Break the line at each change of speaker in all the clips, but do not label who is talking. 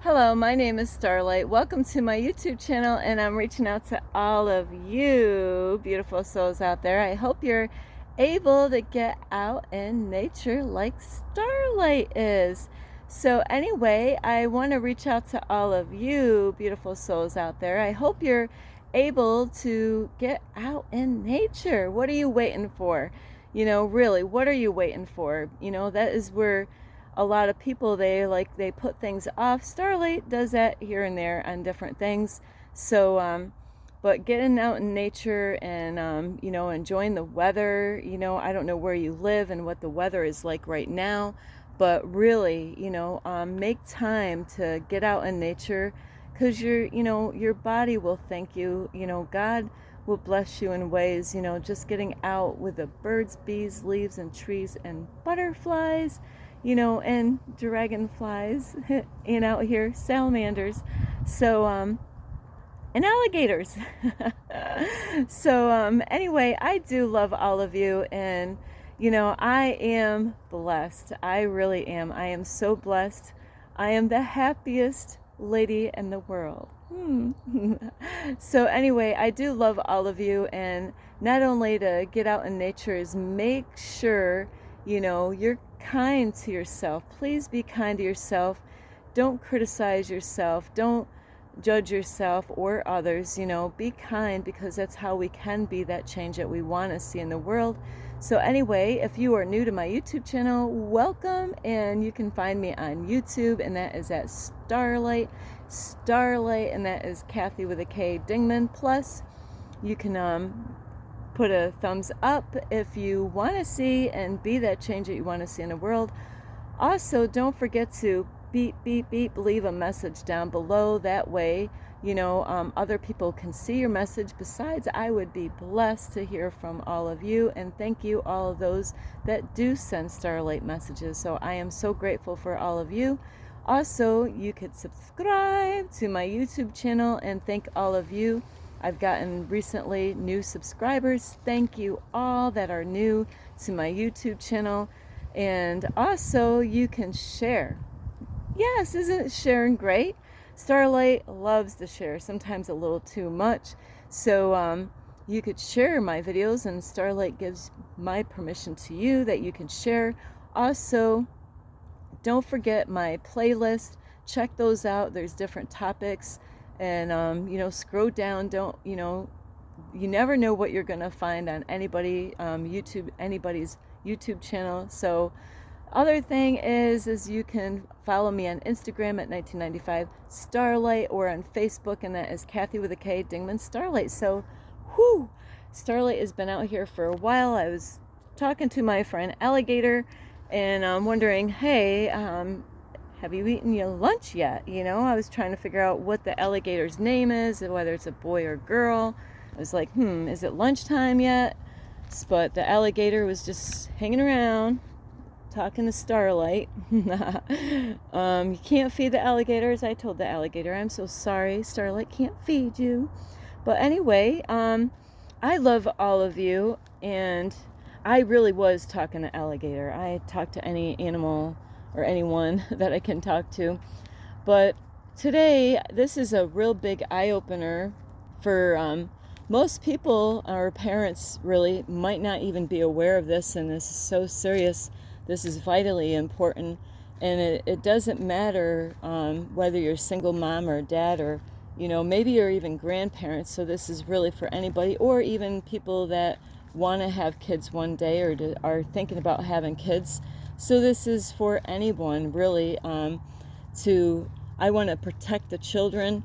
Hello, my name is Starlight. Welcome to my YouTube channel, and I'm reaching out to all of you beautiful souls out there. I hope you're able to get out in nature like Starlight is. So anyway, I want to reach out to all of you beautiful souls out there. I hope you're able to get out in nature. What are you waiting for? Really, what are you waiting for? That is where a lot of people, they put things off. Starlight does that here and there on different things. So but getting out in nature and enjoying the weather. I don't know where you live and what the weather is like right now, but really, make time to get out in nature, because your body will thank you. God will bless you in ways. Just getting out with the birds, bees, leaves, and trees, and butterflies, and dragonflies, out here, salamanders, and alligators. So anyway, I do love all of you, and I am blessed. I really am. I am so blessed. I am the happiest lady in the world. So anyway, I do love all of you, and not only to get out in nature, is make sure you're kind to yourself. Please be kind to yourself. Don't criticize yourself. Don't judge yourself or others. Be kind, because that's how we can be that change that we want to see in the world. So anyway, if you are new to my YouTube channel, welcome, and you can find me on YouTube, and that is at Starlight, and that is Kathy with a K Dingman. Plus, you can put a thumbs up if you want to see and be that change that you want to see in the world. Also, don't forget to beep, beep, beep, leave a message down below. That way, other people can see your message. Besides, I would be blessed to hear from all of you, and thank you, all of those that do send Starlight messages. So I am so grateful for all of you. Also, you could subscribe to my YouTube channel, and thank all of you. I've gotten recently new subscribers. Thank you all that are new to my YouTube channel. And also, you can share. Yes, isn't sharing great? Starlight loves to share, sometimes a little too much. So you could share my videos, and Starlight gives my permission to you that you can share. Also, don't forget my playlist. Check those out. There's different topics. And scroll down. Don't you never know what you're gonna find on anybody's YouTube channel. So other thing is you can follow me on Instagram at 1995 Starlight, or on Facebook, and that is Kathy with a K Dingman Starlight. So Starlight has been out here for a while. I was talking to my friend Alligator, and I'm wondering, hey, have you eaten your lunch yet? I was trying to figure out what the alligator's name is, whether it's a boy or girl. I was like, is it lunchtime yet? But the alligator was just hanging around, talking to Starlight. You can't feed the alligators. I told the alligator, I'm so sorry, Starlight can't feed you. But anyway, I love all of you, and I really was talking to alligator. I talk to any animal or anyone that I can talk to. But today, this is a real big eye-opener for most people. Our parents really might not even be aware of this, and this is so serious. This is vitally important, and it doesn't matter whether you're a single mom or dad, or maybe you're even grandparents. So this is really for anybody, or even people that want to have kids one day, or are thinking about having kids. So this is for anyone, really. I want to protect the children,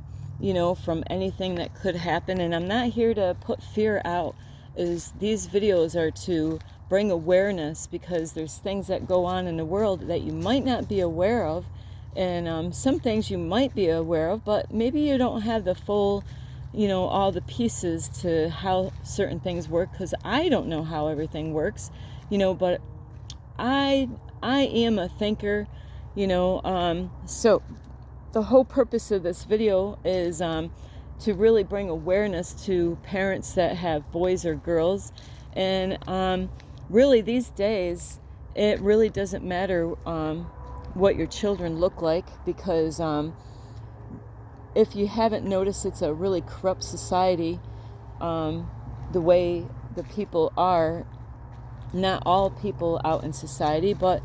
from anything that could happen. And I'm not here to put fear out. These videos are to bring awareness, because there's things that go on in the world that you might not be aware of. And some things you might be aware of, but maybe you don't have the full, all the pieces to how certain things work, because I don't know how everything works, but I am a thinker, so the whole purpose of this video is to really bring awareness to parents that have boys or girls. And really, these days, it really doesn't matter what your children look like, because if you haven't noticed, it's a really corrupt society, the way the people are. Not all people out in society, but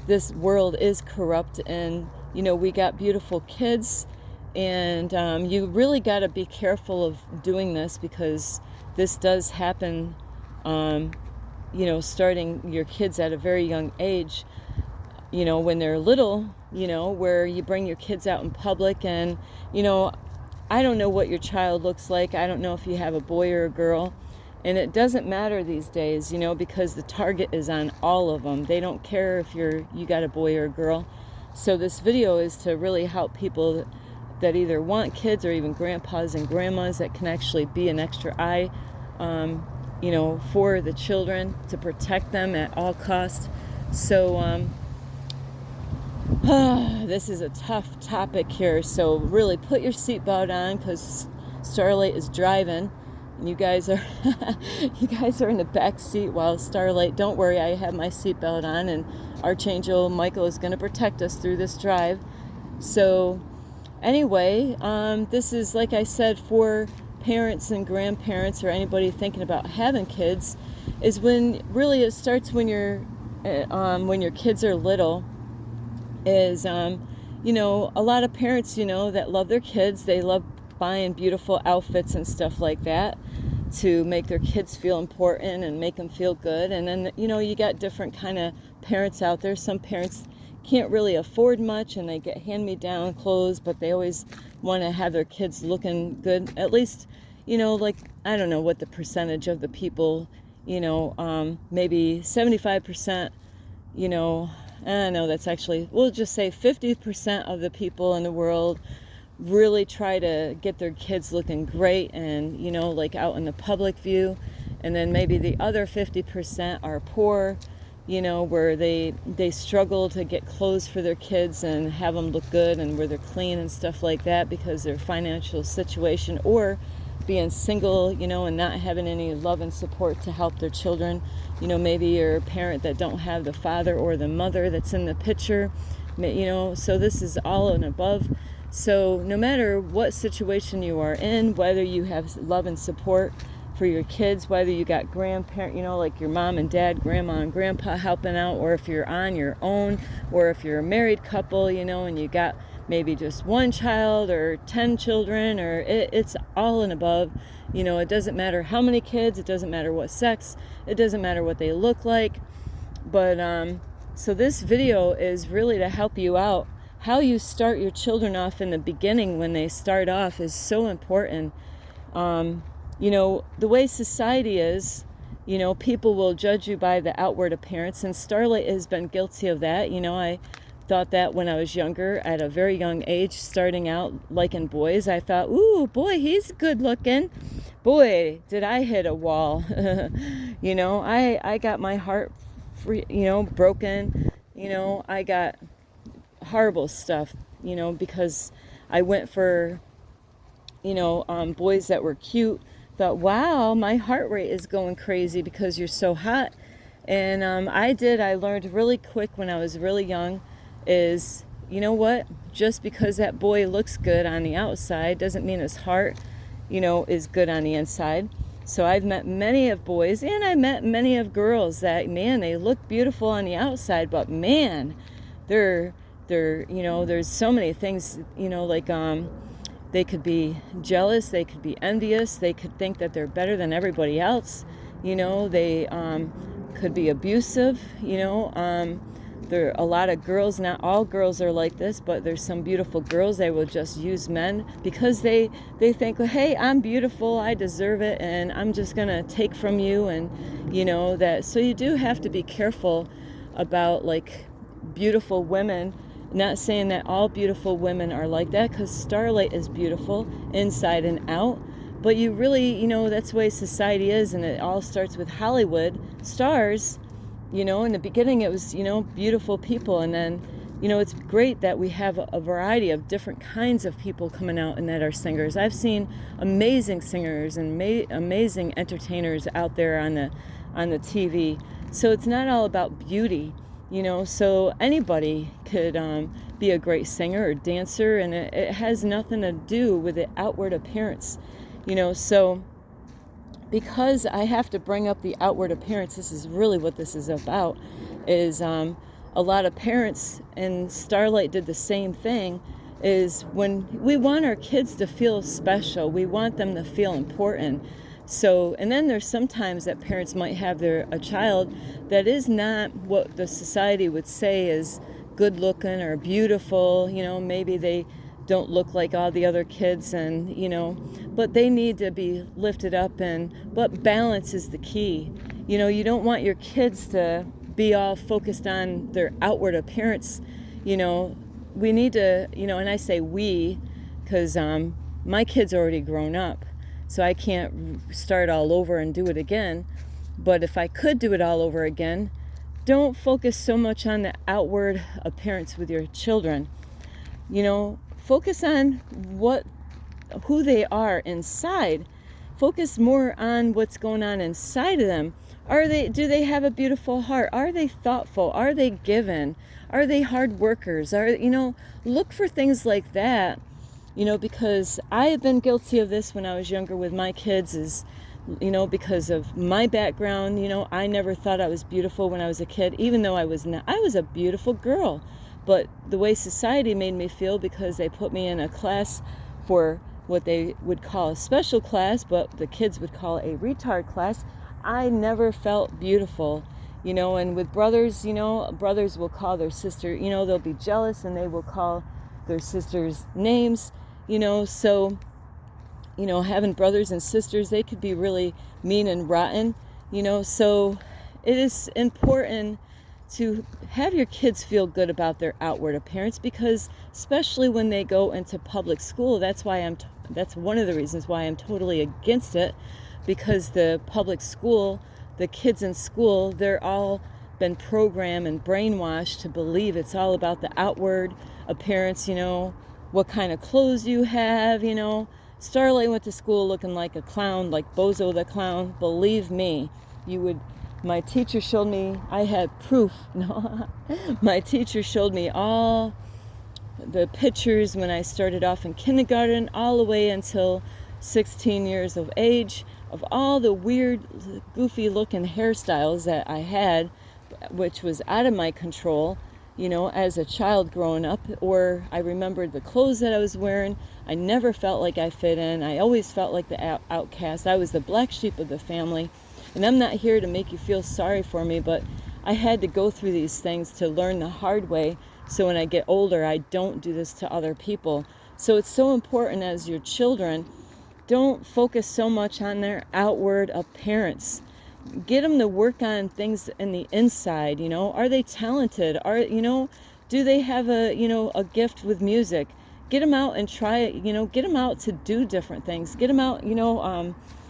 this world is corrupt, and we got beautiful kids, and you really got to be careful of doing this, because this does happen, starting your kids at a very young age, when they're little, where you bring your kids out in public, and I don't know what your child looks like. I don't know if you have a boy or a girl. And it doesn't matter these days, because the target is on all of them. They don't care if you got a boy or a girl. So this video is to really help people that either want kids, or even grandpas and grandmas that can actually be an extra eye, for the children, to protect them at all costs. So this is a tough topic here. So really put your seatbelt on, because Starlight is driving. You guys are in the back seat while Starlight. Don't worry, I have my seatbelt on, and Archangel Michael is going to protect us through this drive. So anyway, this is, like I said, for parents and grandparents, or anybody thinking about having kids, is when really it starts when your kids are little. Is a lot of parents that love their kids, they love buying beautiful outfits and stuff like that to make their kids feel important and make them feel good. And then you got different kind of parents out there. Some parents can't really afford much, and they get hand-me-down clothes, but they always want to have their kids looking good. At least like, I don't know what the percentage of the people, maybe 75%, I don't know, that's actually, we'll just say 50% of the people in the world really try to get their kids looking great, and like out in the public view. And then maybe the other 50% are poor, where they struggle to get clothes for their kids and have them look good, and where they're clean and stuff like that, because their financial situation, or being single, and not having any love and support to help their children. Maybe you're a parent that don't have the father or the mother that's in the picture, so this is all and above. So no matter what situation you are in, whether you have love and support for your kids, whether you got grandparent, like your mom and dad, grandma and grandpa helping out, or if you're on your own, or if you're a married couple, and you got maybe just one child or 10 children, or it's all and above. It doesn't matter how many kids, it doesn't matter what sex, it doesn't matter what they look like. But so this video is really to help you out. How you start your children off in the beginning, when they start off, is so important. The way society is, people will judge you by the outward appearance, and Starlight has been guilty of that. I thought that when I was younger, at a very young age, starting out liking boys. I thought, ooh, boy, he's good looking. Boy, did I hit a wall. I got my heart free, broken. I got horrible stuff, because I went for, boys that were cute. Thought, wow, my heart rate is going crazy because you're so hot. And I learned really quick when I was really young is, what? Just because that boy looks good on the outside doesn't mean his heart, is good on the inside. So I've met many of boys, and I met many of girls that, man, they look beautiful on the outside, but man, they're there's so many things, like they could be jealous, they could be envious, they could think that they're better than everybody else, they could be abusive, there are a lot of girls, not all girls are like this, but there's some beautiful girls, they will just use men because they think, well, hey, I'm beautiful, I deserve it, and I'm just gonna take from you, and that. So you do have to be careful about like beautiful women. Not saying that all beautiful women are like that, because Starlight is beautiful inside and out, but you really, that's the way society is, and it all starts with Hollywood stars. In the beginning it was, beautiful people, and then, it's great that we have a variety of different kinds of people coming out and that are singers. I've seen amazing singers and amazing entertainers out there on the TV. So it's not all about beauty. So anybody could be a great singer or dancer, and it has nothing to do with the outward appearance, so because I have to bring up the outward appearance, this is really what this is about, is a lot of parents, and Starlight did the same thing, is when we want our kids to feel special, we want them to feel important. So, and then there's sometimes that parents might have a child that is not what the society would say is good looking or beautiful, maybe they don't look like all the other kids, and but they need to be lifted up, but balance is the key. You don't want your kids to be all focused on their outward appearance. We need to, and I say we because my kid's already grown up, so I can't start all over and do it again. But if I could do it all over again, don't focus so much on the outward appearance with your children. Focus on who they are inside. Focus more on what's going on inside of them. Do they have a beautiful heart? Are they thoughtful? Are they given? Are they hard workers? Look for things like that, because I have been guilty of this when I was younger with my kids, is, because of my background, I never thought I was beautiful when I was a kid, even though I was not. I was a beautiful girl. But the way society made me feel, because they put me in a class for what they would call a special class, but the kids would call a retard class, I never felt beautiful. And with brothers, brothers will call their sister, they'll be jealous and they will call their sisters names, so, having brothers and sisters, they could be really mean and rotten, so it is important to have your kids feel good about their outward appearance, because especially when they go into public school, that's one of the reasons why I'm totally against it, because the public school, the kids in school, they're all been programmed and brainwashed to believe it's all about the outward appearance, what kind of clothes you have, Starlight went to school looking like a clown, like Bozo the Clown. Believe me, my teacher showed me, I had proof. No, my teacher showed me all the pictures when I started off in kindergarten, all the way until 16 years of age, of all the weird, goofy looking hairstyles that I had, which was out of my control, as a child growing up. Or I remembered the clothes that I was wearing. I never felt like I fit in. I always felt like the outcast. I was the black sheep of the family. And I'm not here to make you feel sorry for me, but I had to go through these things to learn the hard way, so when I get older, I don't do this to other people. So it's so important, as your children, don't focus so much on their outward appearance. Get them to work on things in the inside. Are they talented? Do they have a gift with music? Get them out and try it. Get them out to do different things. Get them out,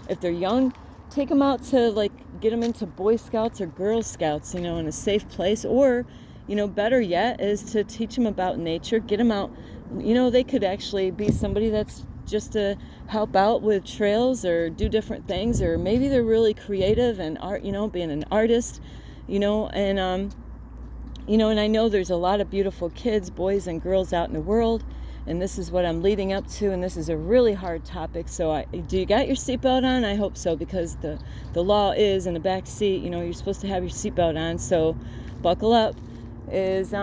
if they're young, take them out to get them into Boy Scouts or Girl Scouts, in a safe place. Or, better yet is to teach them about nature. Get them out. They could actually be somebody that's just to help out with trails or do different things, or maybe they're really creative and art, being an artist, and I know there's a lot of beautiful kids, boys and girls out in the world, and this is what I'm leading up to, and this is a really hard topic. So do you got your seatbelt on? I hope so, because the law is in the back seat, you're supposed to have your seatbelt on, so buckle up. Is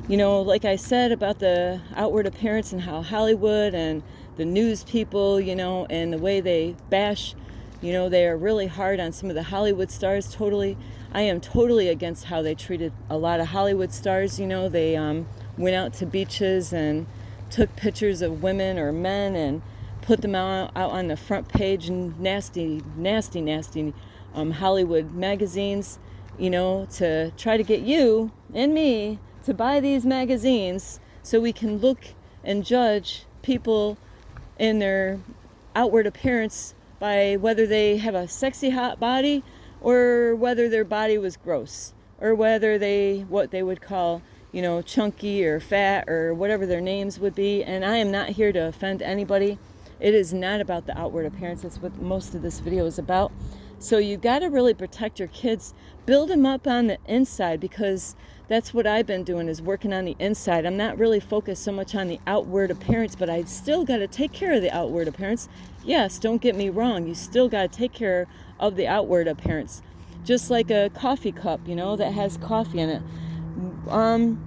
like I said about the outward appearance and how Hollywood and the news people, and the way they bash, they are really hard on some of the Hollywood stars. I am totally against how they treated a lot of Hollywood stars. They went out to beaches and took pictures of women or men and put them out on the front page in nasty Hollywood magazines, to try to get you and me to buy these magazines so we can look and judge people in their outward appearance by whether they have a sexy hot body or whether their body was gross, or whether what they would call, chunky or fat or whatever their names would be. And I am not here to offend anybody. It is not about the outward appearance. That's what most of this video is about. So you got to really protect your kids, build them up on the inside, because that's what I've been doing, is working on the inside. I'm not really focused so much on the outward appearance, but I still got to take care of the outward appearance. Yes, don't get me wrong, you still got to take care of the outward appearance. Just like a coffee cup, that has coffee in it.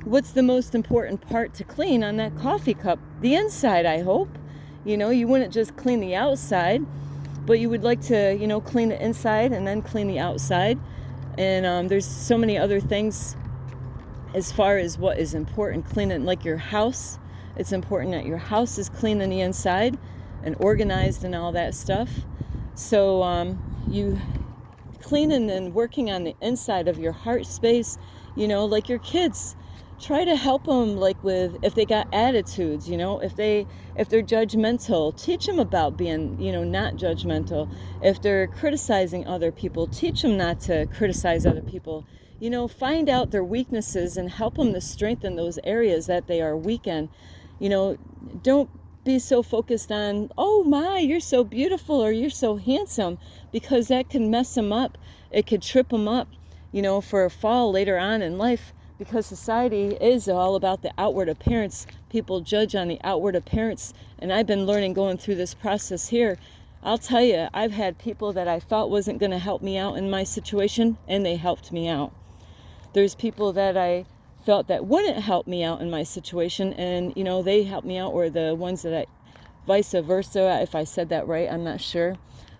What's the most important part to clean on that coffee cup? The inside, I hope. You wouldn't just clean the outside, but you would like to, clean the inside and then clean the outside. And there's so many other things as far as what is important. Cleaning, like your house. It's important that your house is clean on the inside and organized and all that stuff. So you cleaning and working on the inside of your heart space, like your kids. Try to help them, like with, if they got attitudes, if they're judgmental, teach them about being, not judgmental. If they're criticizing other people, teach them not to criticize other people. Find out their weaknesses and help them to strengthen those areas that they are weak in. Don't be so focused on, oh my, you're so beautiful or you're so handsome, because that can mess them up. It could trip them up, for a fall later on in life. Because society is all about the outward appearance. People judge on the outward appearance. And I've been learning going through this process here. I'll tell you, I've had people that I thought wasn't going to help me out in my situation, and they helped me out. There's people that I felt that wouldn't help me out in my situation, and, they helped me out, or the ones that vice versa, if I said that right, I'm not sure.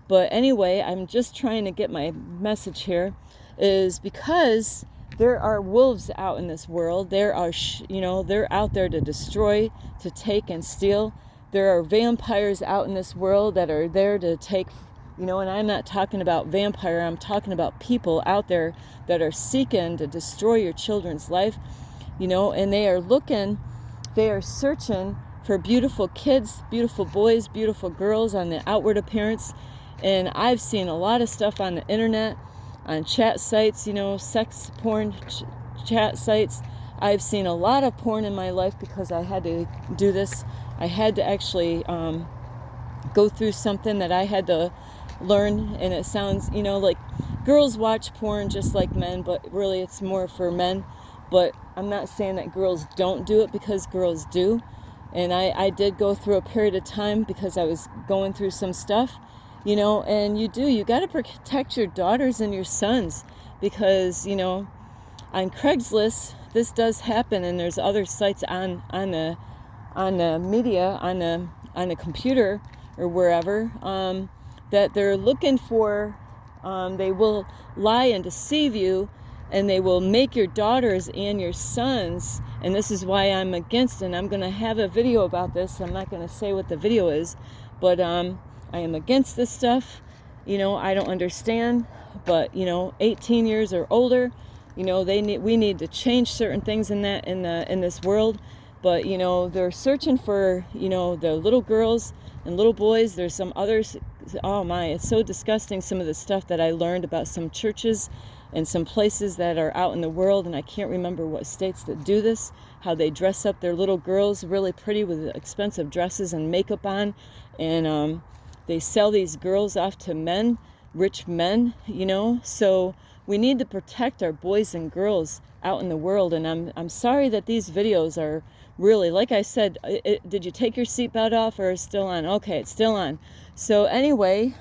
But anyway, I'm just trying to get my message here, is because there are wolves out in this world. There are, they're out there to destroy, to take and steal. There are vampires out in this world that are there to take, and I'm not talking about vampire. I'm talking about people out there that are seeking to destroy your children's life, and they are searching for beautiful kids, beautiful boys, beautiful girls on the outward appearance. And I've seen a lot of stuff on the internet, on chat sites, sex porn chat sites. I've seen a lot of porn in my life because I had to do this. I had to actually go through something that I had to learn. And it sounds, like girls watch porn just like men, but really it's more for men. But I'm not saying that girls don't do it, because girls do. And I did go through a period of time because I was going through some stuff. And you got to protect your daughters and your sons, because, on Craigslist, this does happen, and there's other sites on the media, on the computer or wherever, that they're looking for, they will lie and deceive you, and they will make your daughters and your sons, and this is why I'm against it, and I'm going to have a video about this. I'm not going to say what the video is, but I am against this stuff. I don't understand, but 18 years or older, we need to change certain things in this world. But they're searching for the little girls and little boys. There's some others. Oh my, it's so disgusting, some of the stuff that I learned about some churches and some places that are out in the world, and I can't remember what states that do this, how they dress up their little girls really pretty with expensive dresses and makeup on, and they sell these girls off to men, rich men, So we need to protect our boys and girls out in the world. And I'm sorry that these videos are really, like I said, did you take your seatbelt off, or is it still on? Okay, it's still on. So anyway,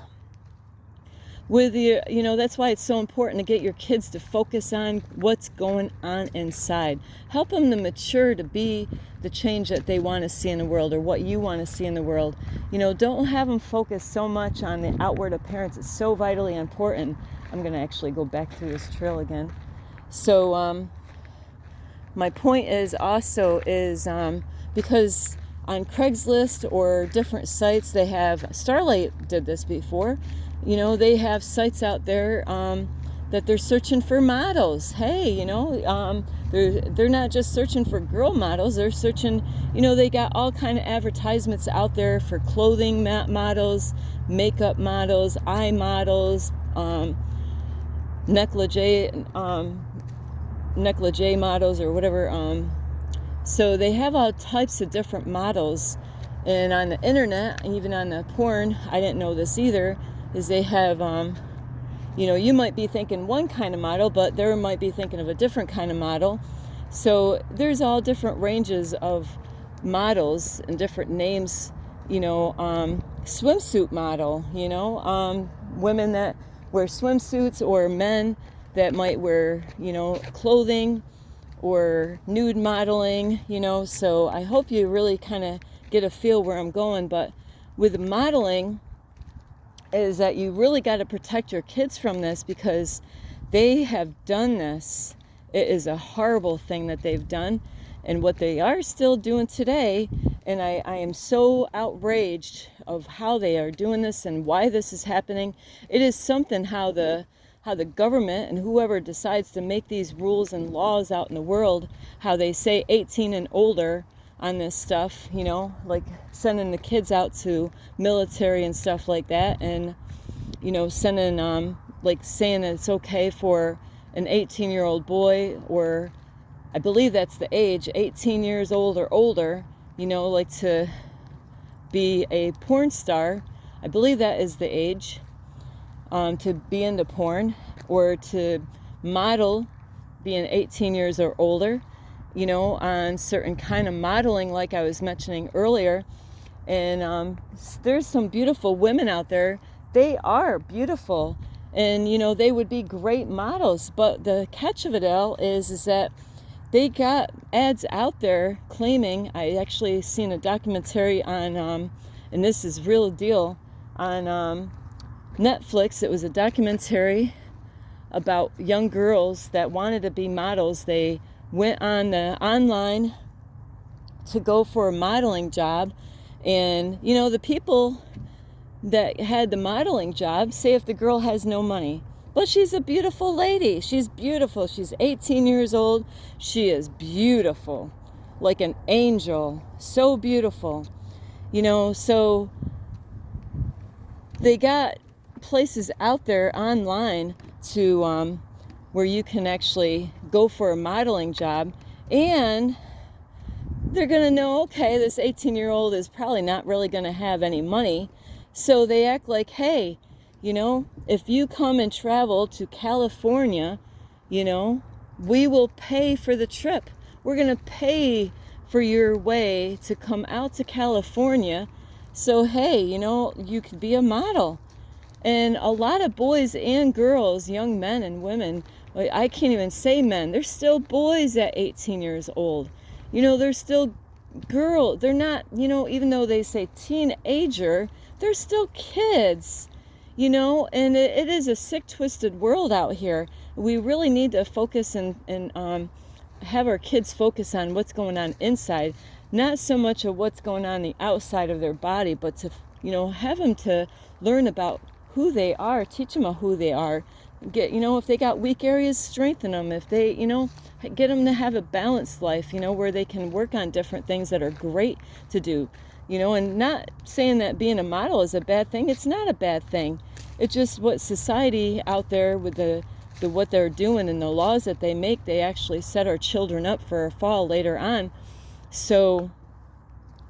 with your, that's why it's so important to get your kids to focus on what's going on inside. Help them to mature to be the change that they want to see in the world, or what you want to see in the world. Don't have them focus so much on the outward appearance. It's so vitally important. I'm going to actually go back through this trail again. So my point is also because on Craigslist or different sites, they have, Starlight did this before, they have sites out there that they're searching for models. Hey, they're not just searching for girl models, they're searching, they got all kind of advertisements out there for clothing models, makeup models, eye models, negligee models, or whatever. So they have all types of different models. And on the internet, even on the porn, I didn't know this either, is they have You might be thinking one kind of model, but they might be thinking of a different kind of model. So there's all different ranges of models and different names, swimsuit model, women that wear swimsuits, or men that might wear, clothing or nude modeling, so I hope you really kind of get a feel where I'm going. But with modeling is that you really got to protect your kids from this, because they have done this. It is a horrible thing that they've done, and what they are still doing today. And I am so outraged of how they are doing this and why this is happening. It is something how the government and whoever decides to make these rules and laws out in the world, how they say 18 and older on this stuff, like sending the kids out to military and stuff like that, and sending like saying that it's okay for an 18-year-old boy, or I believe that's the age, 18 years old or older, like to be a porn star. I believe that is the age to be into porn, or to model being 18 years or older, on certain kind of modeling like I was mentioning earlier. And there's some beautiful women out there. They are beautiful, and they would be great models, but the catch of it all is that they got ads out there claiming, I actually seen a documentary on and this is real deal, on Netflix. It was a documentary about young girls that wanted to be models. They went on the online to go for a modeling job, and the people that had the modeling job say if the girl has no money, but she's a beautiful lady, she's beautiful, she's 18 years old, she is beautiful, like an angel, so beautiful, so they got places out there online to where you can actually go for a modeling job, and they're gonna know, okay, this 18-year-old is probably not really gonna have any money, so they act like, hey, if you come and travel to California, we will pay for the trip. We're gonna pay for your way to come out to California, so hey, you could be a model. And a lot of boys and girls, young men and women, I can't even say men, they're still boys at 18 years old. They're still girls. They're not, even though they say teenager, they're still kids, and it is a sick, twisted world out here. We really need to focus and have our kids focus on what's going on inside, not so much of what's going on the outside of their body, but to, have them to learn about who they are, teach them who they are, get, if they got weak areas, strengthen them. If they, get them to have a balanced life, where they can work on different things that are great to do, and not saying that being a model is a bad thing. It's not a bad thing. It's just what society out there with the what they're doing and the laws that they make, they actually set our children up for a fall later on. So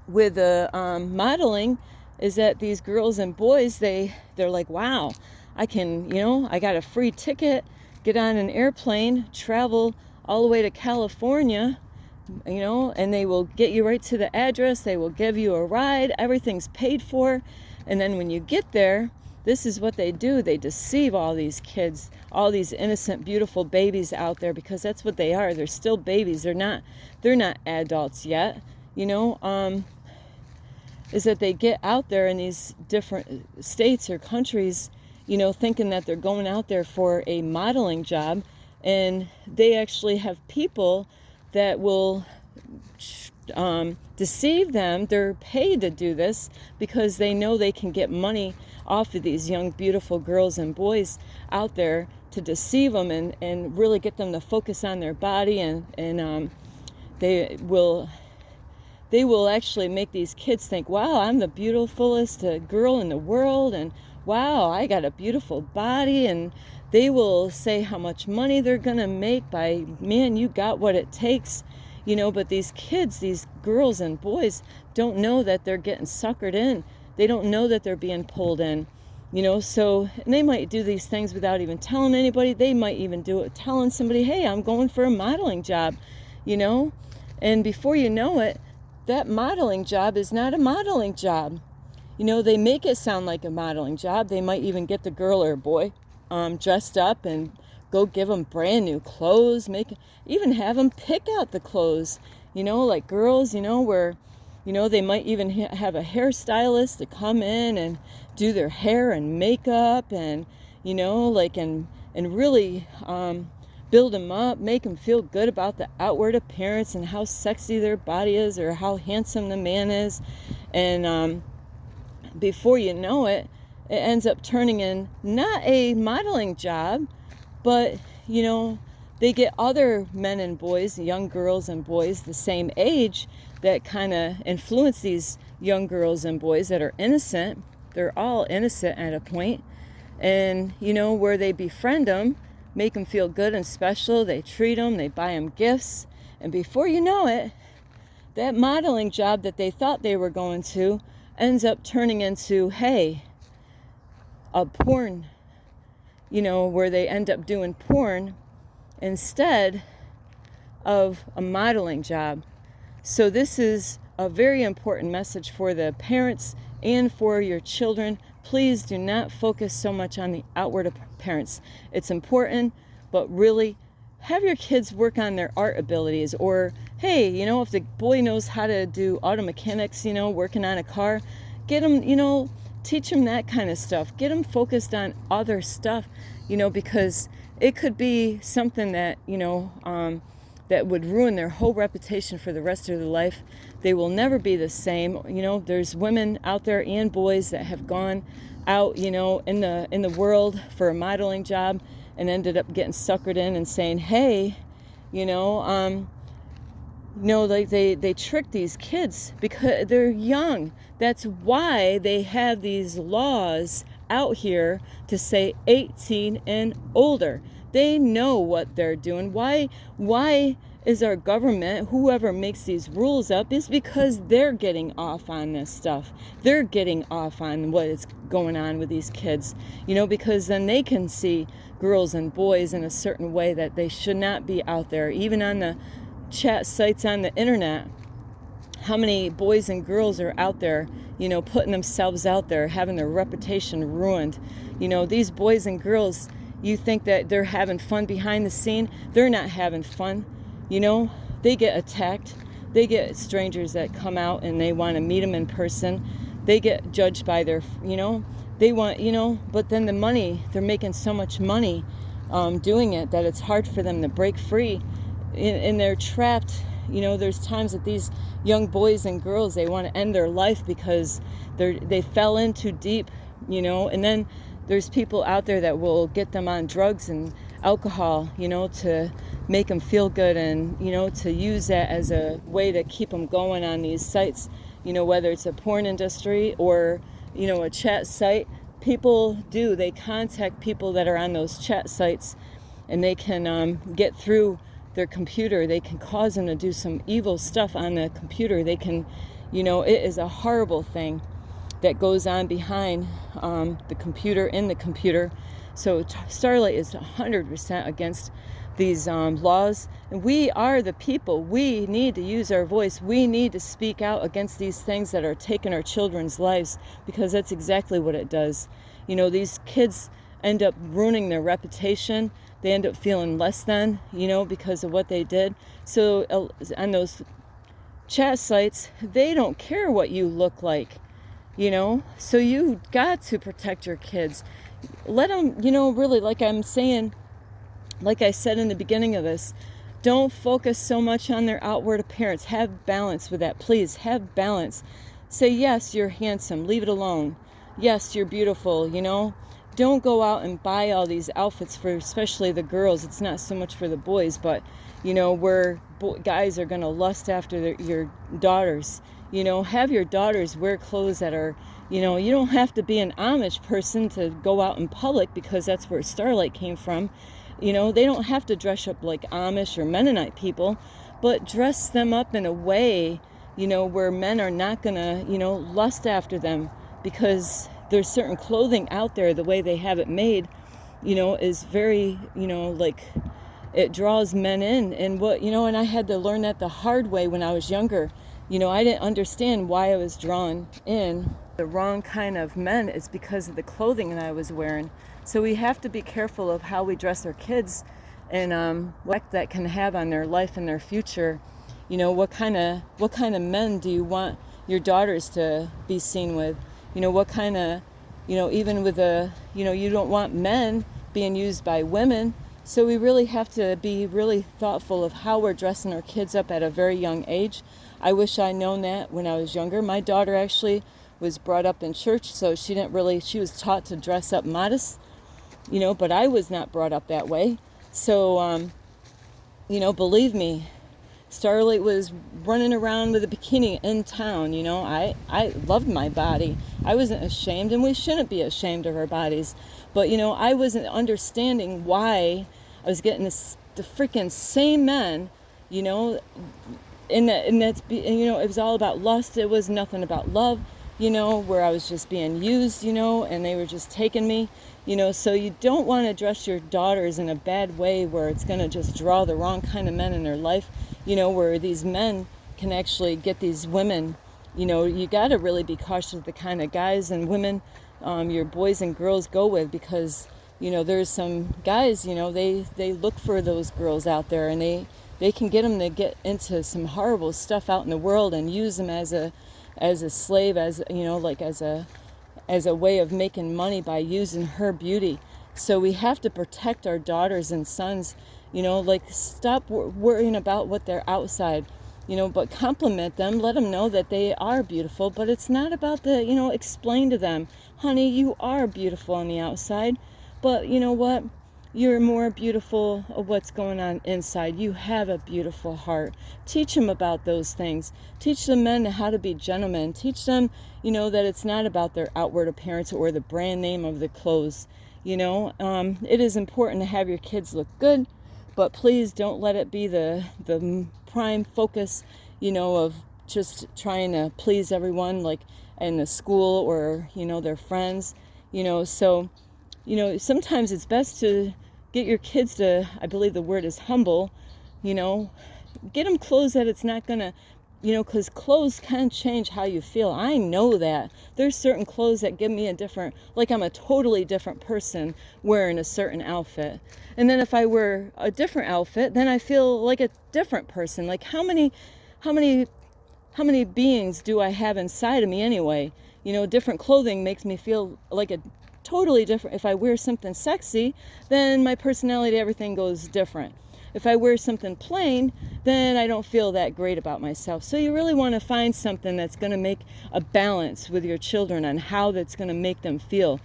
with the modeling is that these girls and boys, they're like, wow, I can, I got a free ticket, get on an airplane, travel all the way to California, and they will get you right to the address. They will give you a ride. Everything's paid for. And then when you get there, this is what they do. They deceive all these kids, all these innocent, beautiful babies out there, because that's what they are. They're still babies. They're not adults yet, is that they get out there in these different states or countries, thinking that they're going out there for a modeling job, and they actually have people that will deceive them. They're paid to do this because they know they can get money off of these young, beautiful girls and boys out there, to deceive them and really get them to focus on their body, and they will actually make these kids think, wow, I'm the beautifulest girl in the world, and wow, I got a beautiful body, and they will say how much money they're gonna make by, man, you got what it takes, but these kids, these girls and boys, don't know that they're getting suckered in. They don't know that they're being pulled in. So, and they might do these things without even telling anybody. They might even do it telling somebody, hey, I'm going for a modeling job, and before you know it, that modeling job is not a modeling job. They make it sound like a modeling job. They might even get the girl or boy dressed up and go give them brand new clothes, even have them pick out the clothes, like girls, where they might even have a hairstylist to come in and do their hair and makeup and, and really build them up, make them feel good about the outward appearance and how sexy their body is or how handsome the man is. And before you know it, it ends up turning in not a modeling job, but, they get other men and boys, young girls and boys the same age that kind of influence these young girls and boys that are innocent. They're all innocent at a point. And, where they befriend them, make them feel good and special. They treat them, they buy them gifts. And before you know it, that modeling job that they thought they were going to ends up turning into, hey, a porn, where they end up doing porn instead of a modeling job. So this is a very important message for the parents and for your children. Please do not focus so much on the outward appearance. It's important, but really have your kids work on their art abilities. Or, hey, if the boy knows how to do auto mechanics, working on a car, get them, teach them that kind of stuff. Get them focused on other stuff, because it could be something that, that would ruin their whole reputation for the rest of their life. They will never be the same. There's women out there and boys that have gone out, in the world for a modeling job and ended up getting suckered in and saying, hey, like they trick these kids because they're young. That's why they have these laws out here to say 18 and older. They know what they're doing. Why is our government, whoever makes these rules up, is because they're getting off on this stuff. They're getting off on what is going on with these kids, because then they can see girls and boys in a certain way that they should not be out there, even on the chat sites on the internet. How many boys and girls are out there, putting themselves out there, having their reputation ruined. These boys and girls, you think that they're having fun behind the scene. They're not having fun. They get attacked. They get strangers that come out and they want to meet them in person. They get judged by their, they want, but then the money, they're making so much money doing it that it's hard for them to break free. And they're trapped. There's times that these young boys and girls, they want to end their life because they fell in too deep, and then there's people out there that will get them on drugs and alcohol, to make them feel good and, to use that as a way to keep them going on these sites, whether it's a porn industry or, a chat site. They contact people that are on those chat sites, and they can get through their computer. They can cause them to do some evil stuff on the computer. They can, it is a horrible thing that goes on behind the computer, in the computer. So Starlight is 100% against these laws. And we are the people. We need to use our voice. We need to speak out against these things that are taking our children's lives, because that's exactly what it does. These kids end up ruining their reputation. They end up feeling less than, because of what they did. So on those chat sites, they don't care what you look like, So you got to protect your kids. Let them, really, like I said in the beginning of this, don't focus so much on their outward appearance. Have balance with that. Please have balance. Say, yes, you're handsome. Leave it alone. Yes, you're beautiful, Don't go out and buy all these outfits for especially the girls. It's not so much for the boys, but, where guys are going to lust after your daughters. Have your daughters wear clothes that are, you don't have to be an Amish person to go out in public, because that's where Starlight came from. They don't have to dress up like Amish or Mennonite people, but dress them up in a way, where men are not going to, lust after them, because there's certain clothing out there, the way they have it made, is very, like, it draws men in. And and I had to learn that the hard way when I was younger. I didn't understand why I was drawn in the wrong kind of men. It's because of the clothing that I was wearing. So we have to be careful of how we dress our kids, and what that can have on their life and their future. What kind of men do you want your daughters to be seen with? What kind of, even with you don't want men being used by women. So we really have to be really thoughtful of how we're dressing our kids up at a very young age. I wish I'd known that when I was younger. My daughter actually was brought up in church, so she was taught to dress up modest, but I was not brought up that way. So, believe me, Starlight was running around with a bikini in town. I loved my body. I wasn't ashamed, and we shouldn't be ashamed of our bodies. But, I wasn't understanding why I was getting the freaking same men, and it was all about lust. It was nothing about love, where I was just being used, and they were just taking me, so you don't want to dress your daughters in a bad way where it's going to just draw the wrong kind of men in their life, where these men can actually get these women. You got to really be cautious of the kind of guys and women your boys and girls go with, because there's some guys, they look for those girls out there, and they can get them to get into some horrible stuff out in the world and use them as a slave, as as a way of making money by using her beauty. So we have to protect our daughters and sons, stop worrying about what they're outside, but compliment them, let them know that they are beautiful. But it's not about explain to them, honey, you are beautiful on the outside, but you know what? You're more beautiful of what's going on inside. You have a beautiful heart. Teach them about those things. Teach the men how to be gentlemen. Teach them, that it's not about their outward appearance or the brand name of the clothes. It is important to have your kids look good, but please don't let it be the prime focus, of just trying to please everyone, like in the school or, their friends, so, sometimes it's best to get your kids to, I believe the word is humble, get them clothes that it's not going to, because clothes can change how you feel. I know that. There's certain clothes that give me I'm a totally different person wearing a certain outfit. And then if I wear a different outfit, then I feel like a different person. Like how many beings do I have inside of me anyway? Different clothing makes me feel like a totally different. If I wear something sexy, then my personality, everything goes different. If I wear something plain, then I don't feel that great about myself. So you really want to find something that's going to make a balance with your children on how that's going to make them feel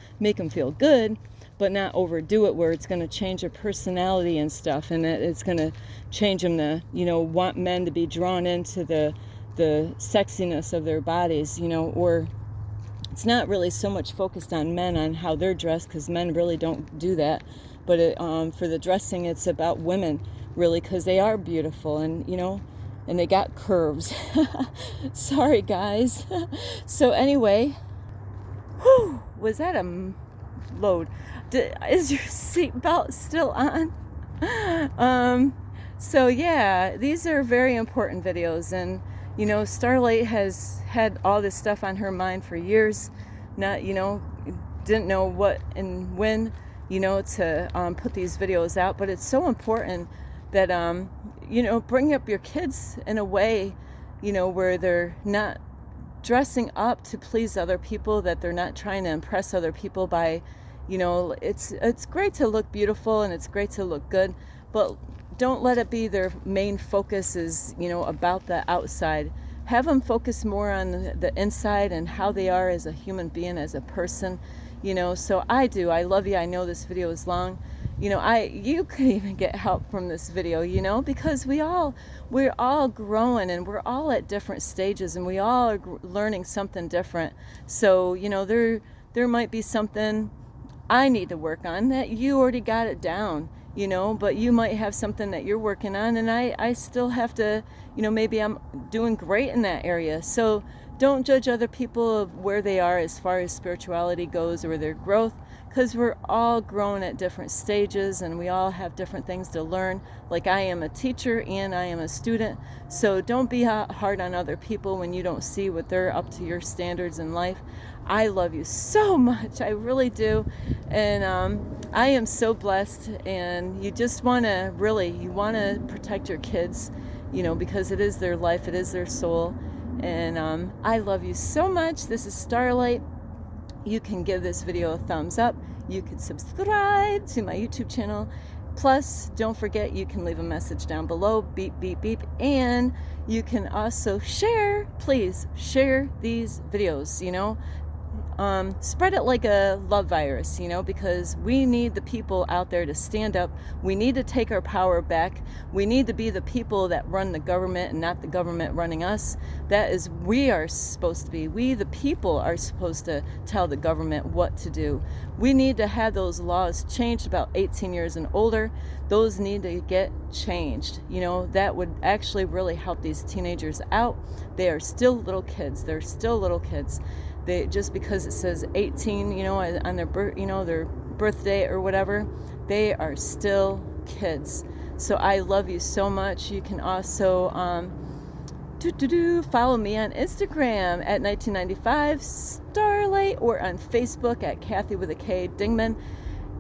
good, but not overdo it where it's going to change their personality and stuff, and that it's going to change them to, want men to be drawn into the sexiness of their bodies, or it's not really so much focused on men on how they're dressed, because men really don't do that. But for the dressing, it's about women, really, because they are beautiful, and and they got curves. Sorry, guys. So anyway, was that a load? Is your seatbelt still on? So yeah, these are very important videos, and Starlight has had all this stuff on her mind for years. Not didn't know what and when to put these videos out, but it's so important that bring up your kids in a way where they're not dressing up to please other people, that they're not trying to impress other people by it's great to look beautiful and it's great to look good, but don't let it be their main focus is about the outside. Have them focus more on the inside and how they are as a human being, as a person. So I love you. I know this video is long. You could even get help from this video, because we're all growing, and we're all at different stages, and we all are learning something different. So, there might be something I need to work on that you already got it down. but you might have something that you're working on, and I still have to, maybe I'm doing great in that area. So don't judge other people of where they are as far as spirituality goes or their growth, because we're all growing at different stages and we all have different things to learn. Like, I am a teacher and I am a student, so don't be hard on other people when you don't see what they're up to your standards in life. I love you so much, I really do, and I am so blessed, and you just want to protect your kids, because it is their life, it is their soul, and I love you so much. This is Starlight. You can give this video a thumbs up. You can subscribe to my YouTube channel. Plus, don't forget, you can leave a message down below, beep, beep, beep. And you can also share, please share these videos, spread it like a love virus, because we need the people out there to stand up. We need to take our power back. We need to be the people that run the government and not the government running us. We are supposed to be. We, the people, are supposed to tell the government what to do. We need to have those laws changed about 18 years and older. Those need to get changed. That would actually really help these teenagers out. They are still little kids. They're still little kids. Just because it says 18, on their their birthday or whatever, they are still kids. So I love you so much. You can also follow me on Instagram at 1995 Starlight, or on Facebook at Kathy with a K Dingman.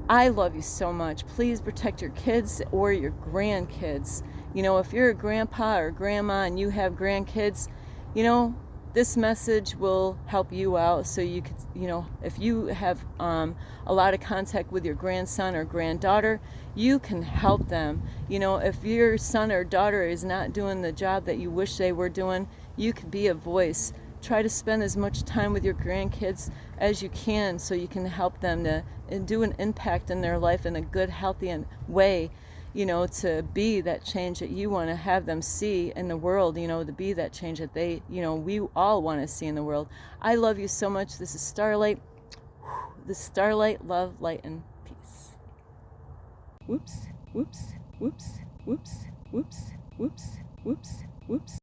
I love you so much. Please protect your kids or your grandkids. If you're a grandpa or grandma and you have grandkids, this message will help you out, so you could, if you have a lot of contact with your grandson or granddaughter, you can help them. If your son or daughter is not doing the job that you wish they were doing, you could be a voice. Try to spend as much time with your grandkids as you can, so you can help them to do an impact in their life in a good, healthy way, to be that change that you want to have them see in the world, to be that change that we all want to see in the world. I love you so much. This is Starlight. The Starlight, love, light, and peace. Whoops, whoops, whoops, whoops, whoops, whoops, whoops, whoops.